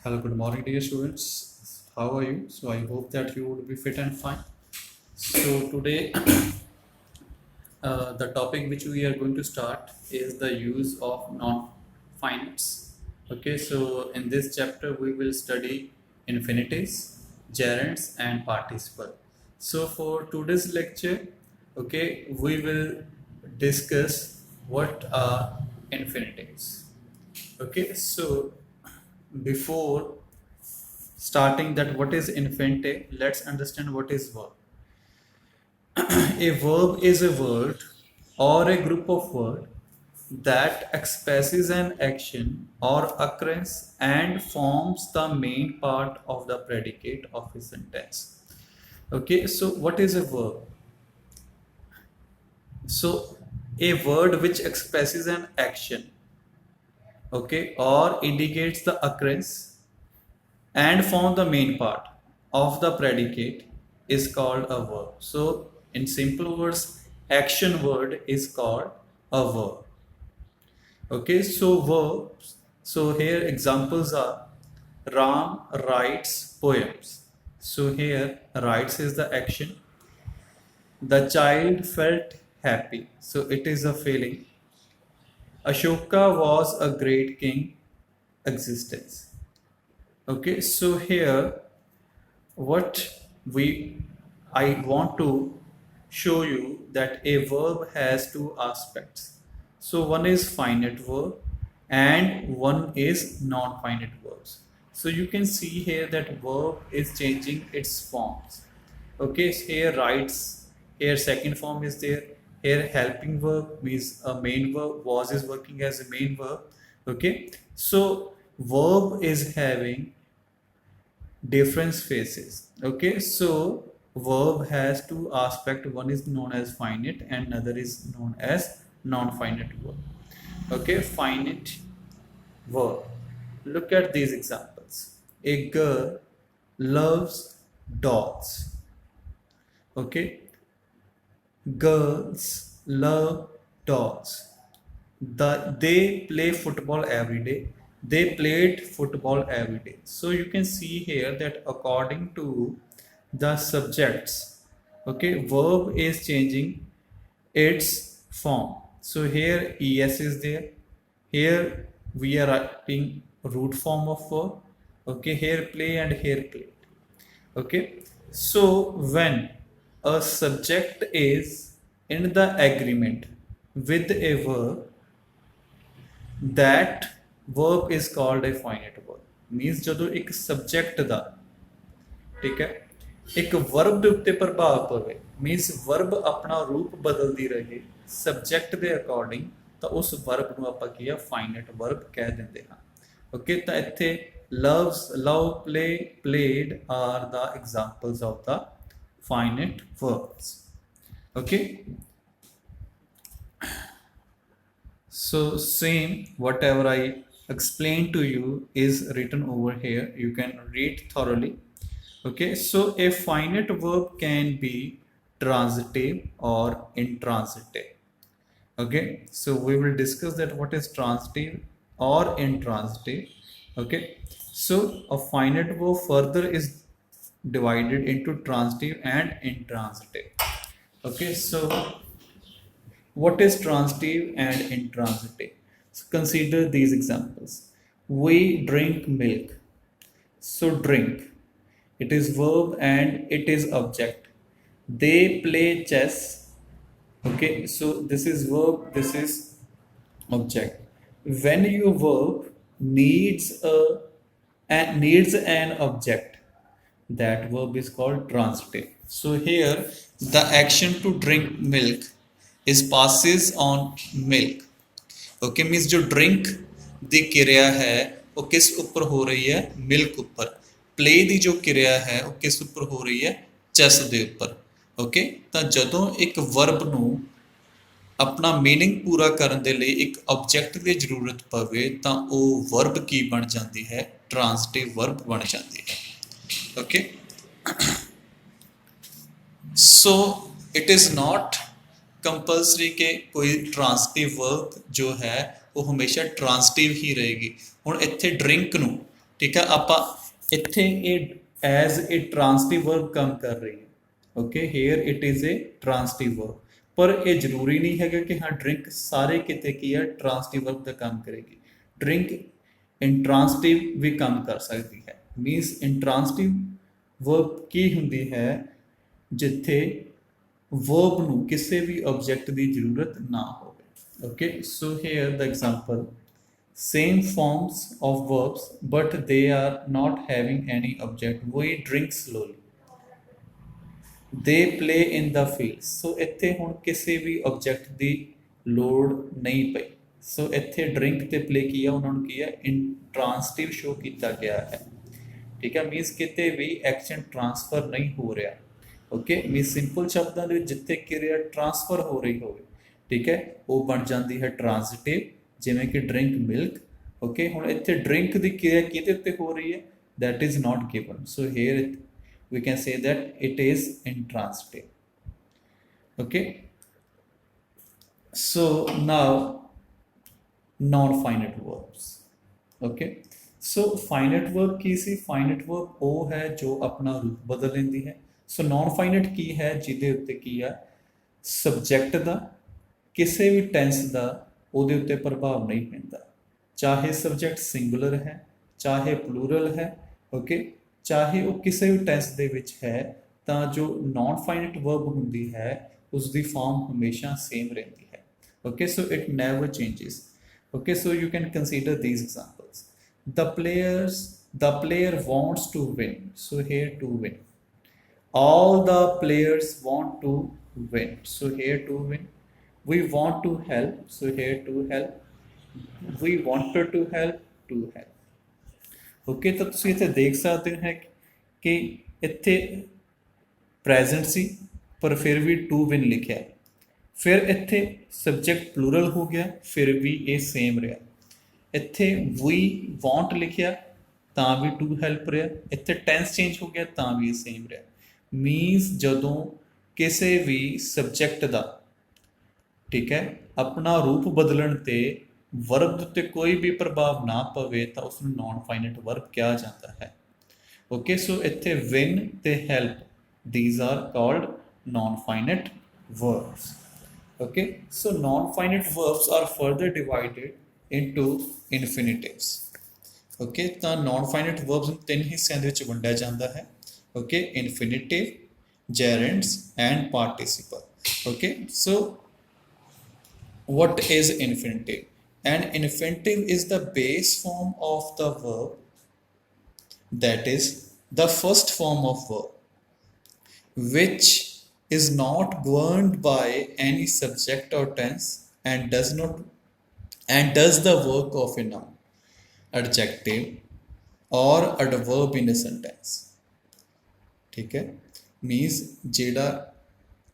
Hello, good morning, dear students. How are you? So, I hope that you would be fit and fine. So, today, the topic which we are going to start is the use of non-finites. Okay, so in this chapter, we will study infinitives, gerunds, and participle. So, for today's lecture, okay, we will discuss what are infinitives. Okay, so before starting that what is infinitive, let's understand what is verb. A verb is a word or a group of words that expresses an action or occurrence and forms the main part of the predicate of a sentence. Okay, so what is a verb? So a word which expresses an action, okay, or indicates the occurrence and form the main part of the predicate is called a verb. So, in simple words, action word is called a verb. Okay, so verbs. So, here examples are Ram writes poems. So, here writes is the action. The child felt happy. So, it is a feeling. Ashoka was a great king. Existence. Okay, so here what we I want to show you that a verb has two aspects. So one is finite verb and one is non-finite verbs. So you can see here that verb is changing its forms. Okay, so here writes, here second form is there. Here helping verb means a main verb, was is working as a main verb. Okay, so verb is having different phases. Okay, so verb has two aspects. One is known as finite and another is known as non-finite verb. Okay, finite verb. Look at these examples. A girl loves dogs. Okay, girls love dogs. They play football every day. They played football every day. So you can see here that according to the subjects, okay, verb is changing its form. So here es is there. Here we are writing root form of verb. Okay, here play and here played. Okay, so when a subject is in the agreement with a verb, that verb is called a finite verb. Means ਜਦੋਂ ਇੱਕ subject ਦਾ ਠੀਕ ਹੈ ਇੱਕ verb ਦੇ ਉੱਤੇ ਪ੍ਰਭਾਵ ਪਵੇ means verb ਆਪਣਾ ਰੂਪ ਬਦਲਦੀ ਰਹੇ subject ਦੇ according ਤਾਂ ਉਸ verb ਨੂੰ ਆਪਾਂ ਕੀ ਆ finite verb ਕਹਿ ਦਿੰਦੇ ਹਾਂ ਓਕੇ ਤਾਂ ਇੱਥੇ loves love play played are the examples of the finite verbs. Okay, so same whatever I explained to you is written over here, you can read thoroughly. Okay, so a finite verb can be transitive or intransitive. Okay, so we will discuss that what is transitive or intransitive. Okay, so a finite verb further is divided into transitive and intransitive. Okay, so what is transitive and intransitive? So consider these examples. We drink milk. So drink, it is verb and it is object. They play chess. Okay, so this is verb, this is object. When your verb needs needs an object, that verb is called transitive. So here the action to drink milk is passes on milk. Okay, means जो drink ਦੀ ਕਿਰਿਆ ਹੈ ਉਹ ਕਿਸ ਉੱਪਰ ਹੋ ਰਹੀ ਹੈ milk ਉੱਪਰ play ਦੀ ਜੋ ਕਿਰਿਆ ਹੈ ਉਹ ਕਿਸ ਉੱਪਰ ਹੋ ਰਹੀ ਹੈ ਚੈਸ ਦੇ ਉੱਪਰ ਓਕੇ ਤਾਂ ਜਦੋਂ ਇੱਕ ਵਰਬ ਨੂੰ ਆਪਣਾ ਮੀਨਿੰਗ ਪੂਰਾ ਕਰਨ ਦੇ ਲਈ ਇੱਕ ਆਬਜੈਕਟ ਦੀ ਜ਼ਰੂਰਤ ਪਵੇ ਤਾਂ ਉਹ ਵਰਬ ਕੀ ਬਣ ਜਾਂਦੀ ਹੈ ਟ੍ਰਾਂਜ਼ਿਟਿਵ ਵਰਬ ਬਣ ਜਾਂਦੀ ਹੈ okay so it is not compulsory के कोई ट्रांसटिव वर्ब जो है वो हमेशा ट्रांसटिव ही रहेगी। हुण इत्थे ड्रिंक नूं ठीक है। ਆਪਾਂ ਇੱਥੇ ਇਹ ਐਜ਼ ए ट्रांसिटिव वर्ब ਕੰਮ ਕਰ ਰਹੀ ਹੈ। Okay, here it is a transitive verb, ਪਰ ਇਹ ਜ਼ਰੂਰੀ ਨਹੀਂ ਹੈਗਾ ਕਿ ਹਾਂ ਡਰਿੰਕ ਸਾਰੇ ਕਿਤੇ ਕੀ ਹੈ ट्रांसिटिव वर्ब ਦਾ ਕੰਮ ਕਰੇਗੀ। ਡਰਿੰਕ ਇੰਟ੍ਰਾਂਸਿਟਿਵ ਵੀ ਕੰਮ ਕਰ ਸਕਦੀ ਹੈ। ਮੀਨਸ ਇੰਟ੍ਰਾਂਸਿਟਿਵ वर्ब ਕੀ ਹੁੰਦੀ ਹੈ, ਜਿੱਥੇ वर्ब ਨੂੰ ਕਿਸੇ ਵੀ ਆਬਜੈਕਟ ਦੀ ਜ਼ਰੂਰਤ ਨਾ ਹੋਵੇ। ਓਕੇ, ਸੋ ਹੇਅਰ ਦਾ example, same forms of verbs but they are not having any object। we drink slowly, they play in the fields। so ਇੱਥੇ ਹੁਣ ਕਿਸੇ ਵੀ object ਦੀ ਲੋੜ ਨਹੀਂ ਪਈ। ਸੋ ਇੱਥੇ drink ਤੇ play ਕੀ ਆ, ਉਹਨਾਂ ਨੂੰ ਕੀ ਹੈ ਇੰਟ੍ਰਾਂਸਿਟਿਵ ਸ਼ੋ ਕੀਤਾ ਗਿਆ ਹੈ। ਠੀਕ ਹੈ, ਮੀਨਸ ਕਿਤੇ ਵੀ ਐਕਸ਼ਨ ਟ੍ਰਾਂਸਫਰ ਨਹੀਂ ਹੋ ਰਿਹਾ। ਓਕੇ, ਮੀਨਸ ਸਿੰਪਲ ਸ਼ਬਦਾਂ ਦੇ ਵਿੱਚ ਜਿੱਥੇ ਕਿਰਿਆ ਟ੍ਰਾਂਸਫਰ ਹੋ ਰਹੀ ਹੋਵੇ, ਠੀਕ ਹੈ, ਉਹ ਬਣ ਜਾਂਦੀ ਹੈ ਟ੍ਰਾਂਜ਼ਿਟਿਵ, ਜਿਵੇਂ ਕਿ ਡਰਿੰਕ ਮਿਲਕ। ਓਕੇ, ਹੁਣ ਇੱਥੇ ਡਰਿੰਕ ਦੀ ਕਿਰਿਆ ਕਿਹਦੇ ਉੱਤੇ ਹੋ ਰਹੀ ਹੈ, that is not given, so here we can say that it is intransitive। okay, so now non-finite verbs। okay, so finite verb Ki C, finite verb ਉਹ ਹੈ ਜੋ ਆਪਣਾ ਰੂਪ ਬਦਲ ਲੈਂਦੀ ਹੈ। ਸੋ ਨॉन finite ਕੀ ਹੈ, ਜਿਹਦੇ ਉੱਤੇ ਕੀ ਹੈ ਸਬਜੈਕਟ ਦਾ ਕਿਸੇ ਵੀ ਟੈਂਸ ਦਾ ਉਹਦੇ ਉੱਤੇ ਪ੍ਰਭਾਵ ਨਹੀਂ ਪੈਂਦਾ, ਚਾਹੇ ਸਬਜੈਕਟ ਸਿੰਗੂਲਰ ਹੈ ਚਾਹੇ ਪਲੂਰਲ ਹੈ। ਓਕੇ, ਚਾਹੇ ਉਹ ਕਿਸੇ ਵੀ ਟੈਂਸ ਦੇ ਵਿੱਚ ਹੈ, ਤਾਂ ਜੋ ਨॉन finite verb ਹੁੰਦੀ ਹੈ ਉਸ ਦੀ ਫਾਰਮ ਹਮੇਸ਼ਾ ਸੇਮ ਰਹਿੰਦੀ ਹੈ। Okay, so it never changes. Okay, so you can consider these examples। the player wants to win, so here to win, all the players want to win, so here to win, we want to help, so here to help, we wanted to help। Okay, ਤਾਂ ਤੁਸੀਂ ਇੱਥੇ ਦੇਖ ਸਕਦੇ ਹੋ ਕਿ ਇੱਥੇ present ਸੀ ਪਰ ਫਿਰ ਵੀ ਟੂ ਵਿਨ ਲਿਖਿਆ, ਫਿਰ ਇੱਥੇ ਸਬਜੈਕਟ ਪਲੂਰਲ ਹੋ ਗਿਆ, ਫਿਰ ਵੀ ਇਹ ਸੇਮ ਰਿਹਾ। ਇੱਥੇ ਵੀ ਵਾਂਟ ਲਿਖਿਆ ਤਾਂ ਵੀ ਟੂ ਹੈਲਪ ਰਿਹਾ, ਇੱਥੇ ਟੈਂਸ ਚੇਂਜ ਹੋ ਗਿਆ ਤਾਂ ਵੀ ਇਹ ਸੇਮ ਰਿਹਾ। ਮੀਨਸ ਜਦੋਂ ਕਿਸੇ ਵੀ ਸਬਜੈਕਟ ਦਾ, ਠੀਕ ਹੈ, ਆਪਣਾ ਰੂਪ ਬਦਲਣ ਤੇ ਵਰਬ ਉੱਤੇ ਕੋਈ ਵੀ ਪ੍ਰਭਾਵ ਨਾ ਪਵੇ ਤਾਂ ਉਸ ਨੂੰ ਨॉन finite verb ਕਿਹਾ ਜਾਂਦਾ ਹੈ। ਓਕੇ, ਸੋ ਇੱਥੇ ਵਿਨ ਤੇ help, these are called non finite verbs। okay, so non finite verbs are further divided into infinitives। okay, ਤਾਂ non finite verbs ਨੂੰ ਤਿੰਨ ਹਿੱਸਿਆਂ ਦੇ ਵਿੱਚ ਵੰਡਿਆ ਜਾਂਦਾ ਹੈ। okay, infinitive, gerunds and participle। okay, so what is infinitive? An infinitive is the base form of the verb, that is the first form of verb which is not governed by any subject or tense and does the work of a noun, adjective or adverb in a sentence। ठीक है, means ਜਿਹੜਾ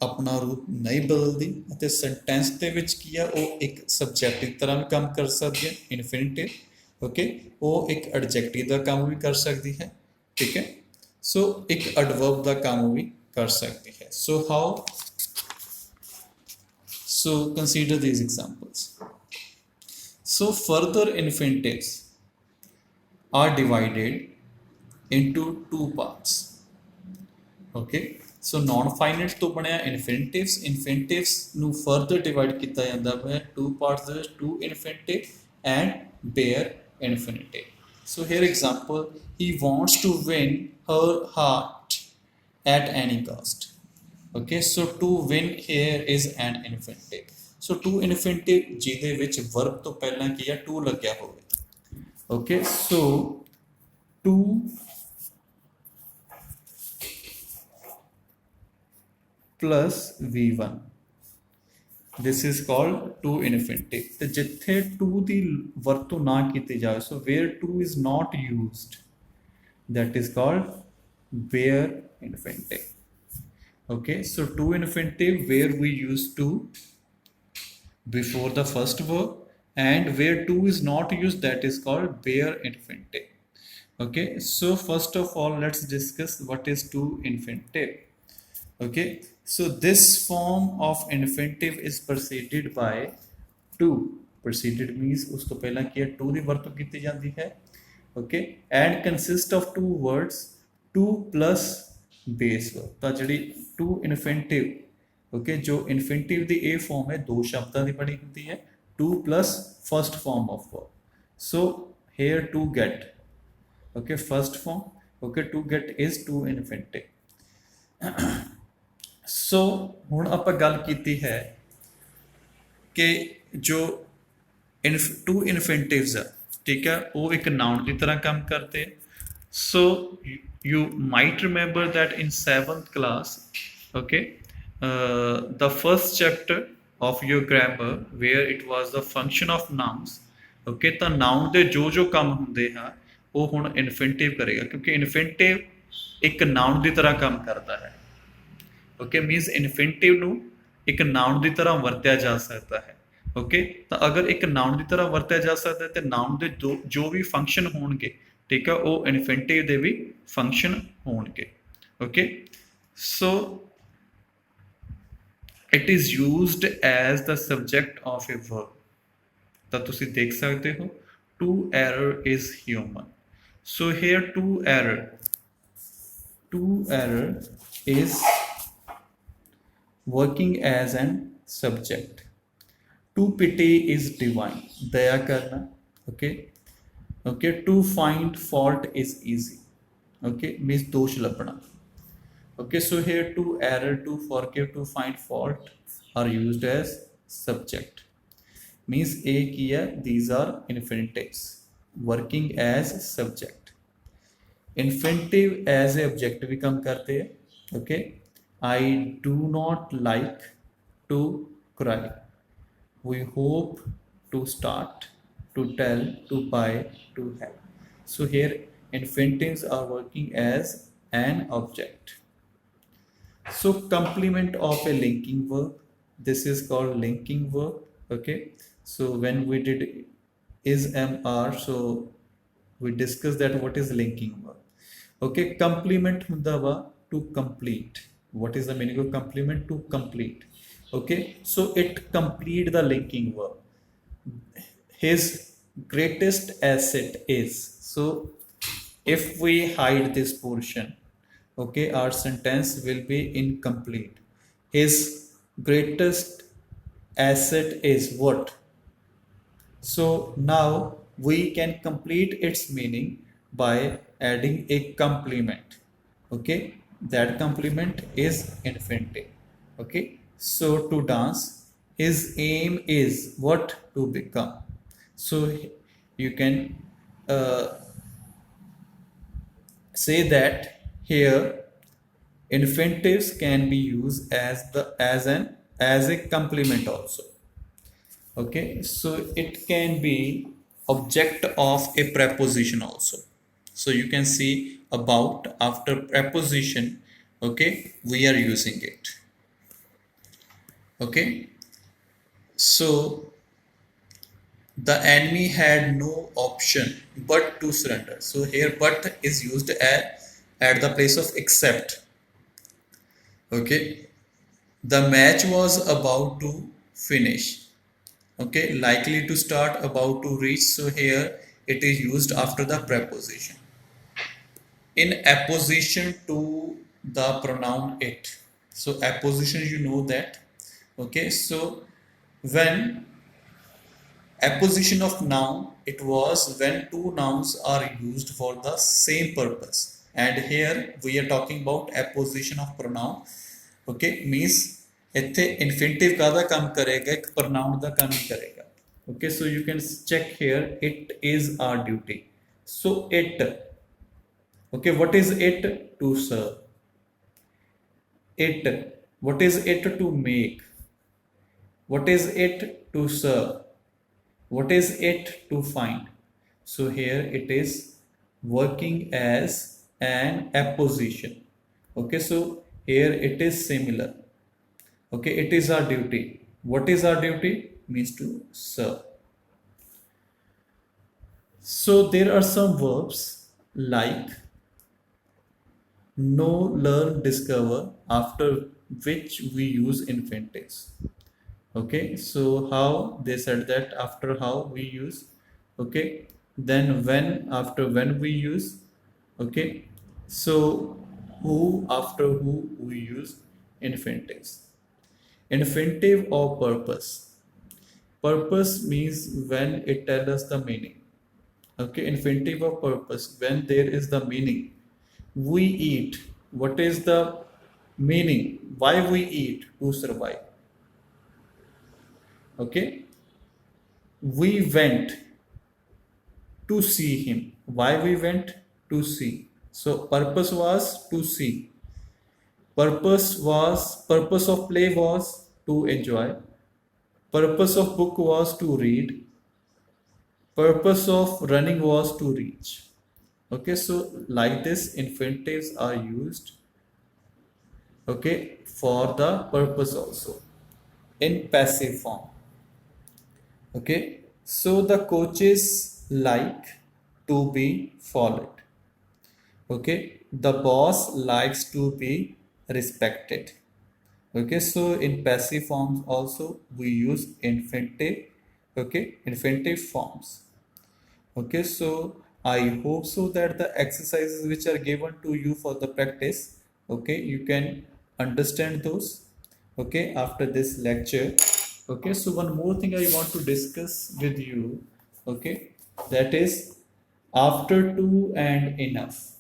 ਆਪਣਾ ਰੂਪ ਨਹੀਂ ਬਦਲਦੀ ਅਤੇ sentence ਦੇ ਵਿੱਚ ਕੀ ਆ, ਉਹ ਇੱਕ ਸਬਜੈਕਟ ਦੀ ਤਰ੍ਹਾਂ ਵੀ ਕੰਮ ਕਰ ਸਕਦੀ ਹੈ ਇਨਫਿਨਿਟਿਵ। ਓਕੇ, ਉਹ ਇੱਕ ਐਡਜੈਕਟਿਵ ਦਾ ਕੰਮ ਵੀ ਕਰ ਸਕਦੀ ਹੈ। ਠੀਕ ਹੈ, ਸੋ ਇੱਕ ਐਡਵਰਬ ਦਾ ਕੰਮ ਵੀ ਕਰ ਸਕਦੀ ਹੈ। So how, so consider these examples। so further infinitives are divided into two parts। okay, so ਨॉन finite ਤੋਂ ਬਣਿਆ ਇਨਫਿਨਿਟਿਵਸ ਨੂੰ ਫਰਦਰ ਡਿਵਾਈਡ ਕੀਤਾ ਜਾਂਦਾ ਹੈ ਟੂ ਪਾਰਟਸ ਦੇ ਵਿੱਚ, to infinitive and bare infinitive. So here example, he wants to win her heart at any cost. Okay, so to win here is an infinitive. So to infinitive ਜਿਹਦੇ ਵਿੱਚ verb ਤੋਂ ਪਹਿਲਾਂ ਕੀ ਹੈ to ਲੱਗਿਆ ਹੋਵੇ। Okay, so to plus v1, this is called to infinitive। ਤੇ ਜਿੱਥੇ to ਦੀ ਵਰਤੋਂ ਨਾ ਕੀਤੀ ਜਾਵੇ, so where to is not used, that is called bare infinitive। okay, so to infinitive where we use to before the first verb, and where to is not used, that is called bare infinitive। okay, so first of all let's discuss what is to infinitive। okay, so this form of infinitive is preceded by to। preceded means ਉਸ ਤੋਂ ਪਹਿਲਾਂ ਕੀ ਹੈ to ਦੀ ਵਰਤੋਂ ਕੀਤੀ ਜਾਂਦੀ ਹੈ। okay, and consist of two words, two plus base verb। ਤਾਂ ਜਿਹੜੀ to infinitive, okay, ਜੋ infinitive ਦੀ ਇਹ form ਹੈ ਦੋ ਸ਼ਬਦਾਂ ਦੀ ਬਣੀ ਹੁੰਦੀ ਹੈ, to plus first form of verb। so here to get, okay, first form, okay, to get is to infinitive। ਸੋ ਹੁਣ ਆਪਾਂ ਗੱਲ ਕੀਤੀ ਹੈ ਕਿ ਜੋ टू इन्फिनिटिव्स है, ठीक है, वो एक नाउन की तरह काम करते हैं। So you might remember that in 7th class, okay, the first chapter of your grammar where it was the function of nouns, okay, तो नाउन के जो जो काम होंगे हैं वो हुण इन्फिनिटिव करेगा, क्योंकि इन्फिनिटिव एक नाउन की तरह काम करता है, ओके, मीनस इन्फिनिटिव नूं एक नाउन की तरह वरत्या जा सकता है, ओके। तो अगर एक नाउन की तरह वरत्या जा सकता है तो नाउन के जो भी फंक्शन होंगे, ठीक है, वो इन्फिनिटिव के भी फंक्शन होंगे, okay. So it is used as the subject of a verb. तो तुसीं देख सकते हो to err is human. So here to err is working as an subject. To pity is divine, दया करना, okay, okay. To find fault is easy, okay, means दोष लभना, okay. So here to err, to forgive, to find fault are used as subject. Means a की है, these are इन्फिनिटिव्स working as subject. Infinitive as a object भी काम करते हैं, okay. I do not like to cry, we hope, to start, to tell, to buy, to have। so here infinitives are working as an object। so complement of a linking verb, this is called linking verb, okay। so when we did is, am, are, so we discussed that what is linking verb, okay। complement hunda wa to complete। what is the meaning of complement? To complete, okay। so it complete the linking verb। his greatest asset is, so if we hide this portion, okay, our sentence will be incomplete। his greatest asset is what? so now we can complete its meaning by adding a complement, okay। that complement is infinitive, okay। so to dance, his aim is what? To become। so you can say that here infinitives can be used as a complement also, okay। so it can be object of a preposition also। so you can see about after preposition, okay, we are using it, okay। so the enemy had no option but to surrender। so here but is used at the place of except, okay। the match was about to finish, okay, likely to start, about to reach। so here it is used after the preposition in apposition to the pronoun it। so apposition, you know that, okay। so when apposition of noun, it was when two nouns are used for the same purpose, and here we are talking about apposition of pronoun, okay। means ਇੱਥੇ infinitive ਕਾਹਦਾ ਕੰਮ ਕਰੇਗਾ? ਇੱਕ pronoun ਦਾ ਕੰਮ ਹੀ ਕਰੇਗਾ, okay। so you can check here, it is our duty। so it, okay, what is it? To serve। it, what is it? To make। what is it? To serve। what is it? To find। so here it is working as an apposition, okay। so here it is similar, okay, it is our duty। what is our duty? means to serve। so there are some verbs like know, learn, discover, after which we use infinitives, okay। so how they said that after how we use, okay, then when, after when we use. Okay, so who, after who we use infinitives. Infinitive or purpose. Purpose means when it tells us the meaning. Okay, infinitive of purpose, when there is the meaning. We eat. What is the meaning? Why we eat? To survive. Okay, we went to see him. Why we went? To see. So purpose was to see. Purpose of play was to enjoy. Purpose of book was to read. Purpose of running was to reach. Okay, so like this, infinitives are used, okay, for the purpose also in passive form. Okay, so the coaches like to be followed. Okay, the boss likes to be respected. Okay, so in passive forms also we use infinitive. Okay, infinitive forms. Okay, so I hope so that the exercises which are given to you for the practice, okay, you can understand those. Okay, after this lecture. Okay, so one more thing I want to discuss with you. Okay, that is after two and enough.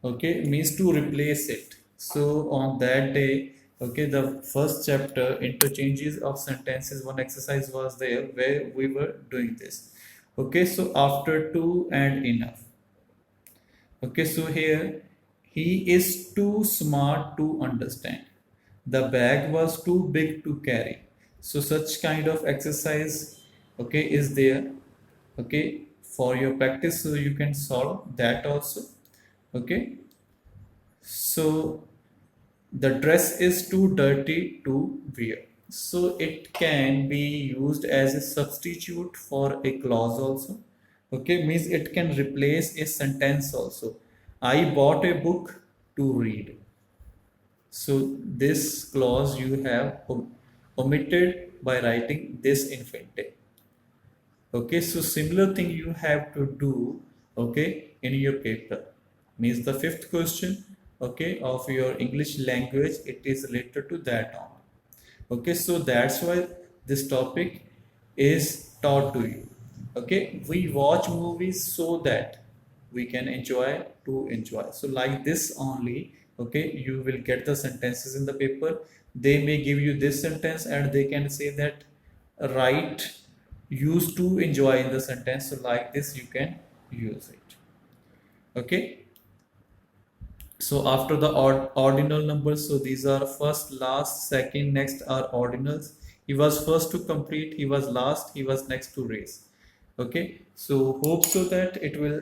Okay, means to replace it. So on that day, okay, the first chapter, interchanges of sentences, one exercise was there where we were doing this. Okay, so after two and enough. Okay, so here, he is too smart to understand, the bag was too big to carry. So such kind of exercise, okay, is there, okay, for your practice, so you can solve that also. Okay, so the dress is too dirty to wear. So it can be used as a substitute for a clause also. Okay, means it can replace a sentence also. I bought a book to read. So this clause you have omitted by writing this infinitive. Okay, so similar thing you have to do, okay, in your paper. Means the fifth question, okay, of your English language, it is related to that on. Okay, so that's why this topic is taught to you. Okay, we watch movies so that we can enjoy. So like this only, okay, you will get the sentences in the paper. They may give you this sentence and they can say that write used to enjoy in the sentence. So like this you can use it. Okay, so after the ordinal numbers, so these are first, last, second, next are ordinals. He was first to complete, he was last, he was next to raise. Okay, so hope so that it will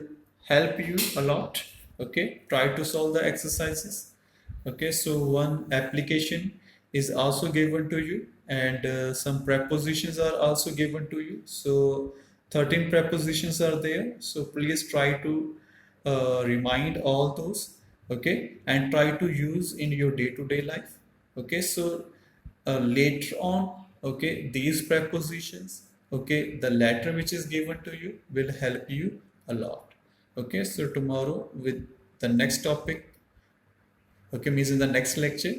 help you a lot. Okay, try to solve the exercises. Okay, so one application is also given to you, and some prepositions are also given to you. So 13 prepositions are there, so please try to remind all those. Okay, and try to use in your day-to-day life. Okay, so later on, okay, these prepositions, okay, the letter which is given to you will help you a lot. Okay, so tomorrow with the next topic, okay, means in the next lecture,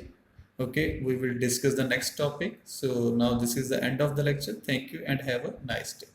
okay, we will discuss the next topic. So now this is the end of the lecture. Thank you and have a nice day.